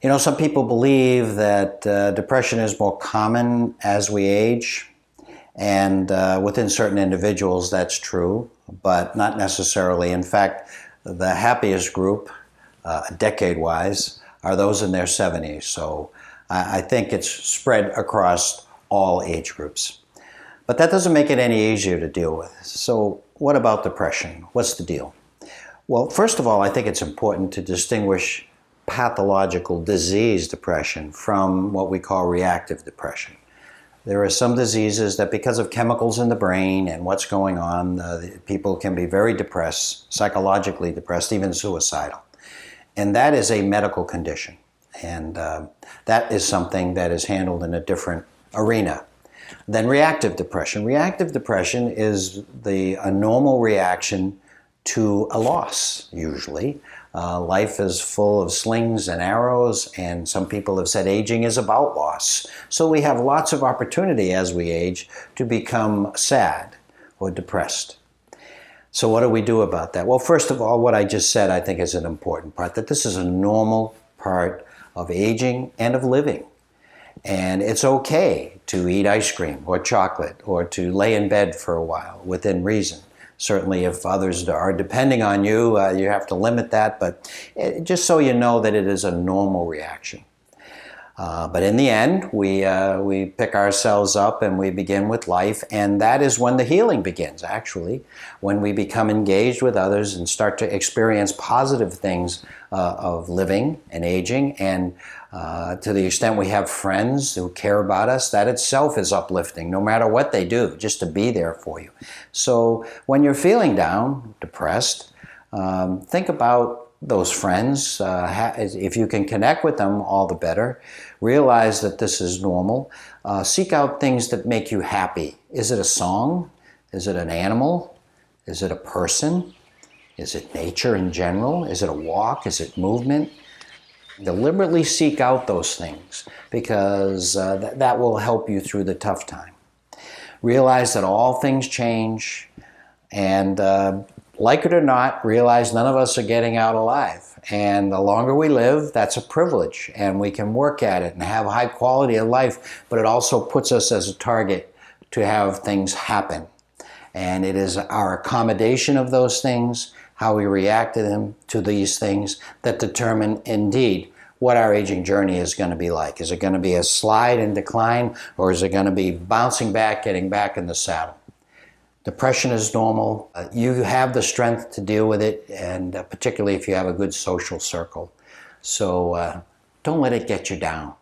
You know, some people believe that depression is more common as we age, and within certain individuals that's true, but not necessarily. In fact, the happiest group, decade-wise, are those in their 70s. So I think it's spread across all age groups. But that doesn't make it any easier to deal with. So what about depression? What's the deal? Well, first of all, I think it's important to distinguish pathological disease depression from what we call reactive depression. There are some diseases that because of chemicals in the brain and what's going on, people can be very depressed, psychologically depressed, even suicidal. And that is a medical condition. And that is something that is handled in a different arena than reactive depression. Reactive depression is a normal reaction to a loss, usually. Life is full of slings and arrows, and some people have said aging is about loss. So we have lots of opportunity as we age to become sad or depressed. So what do we do about that? Well, first of all, what I just said I think is an important part, that this is a normal part of aging and of living. And it's okay to eat ice cream or chocolate or to lay in bed for a while within reason. Certainly if others are depending on you, you have to limit that, but just so you know that it is a normal reaction. But in the end, we pick ourselves up and we begin with life, and that is when the healing begins, actually, when we become engaged with others and start to experience positive things of living and aging, and to the extent we have friends who care about us, that itself is uplifting, no matter what they do, just to be there for you. So when you're feeling down, depressed, think about those friends. If you can connect with them, all the better. Realize that this is normal. Seek out things that make you happy. Is it a song? Is it an animal? Is it a person? Is it nature in general? Is it a walk? Is it movement? Deliberately seek out those things, because that will help you through the tough time. Realize that all things change, and like it or not, realize none of us are getting out alive. And the longer we live, that's a privilege, and we can work at it and have a high quality of life, but it also puts us as a target to have things happen. And it is our accommodation of those things, how we react to them, to these things, that determine indeed what our aging journey is going to be like. Is it going to be a slide and decline, or is it going to be bouncing back, getting back in the saddle? Depression is normal. You have the strength to deal with it, and particularly if you have a good social circle. So don't let it get you down.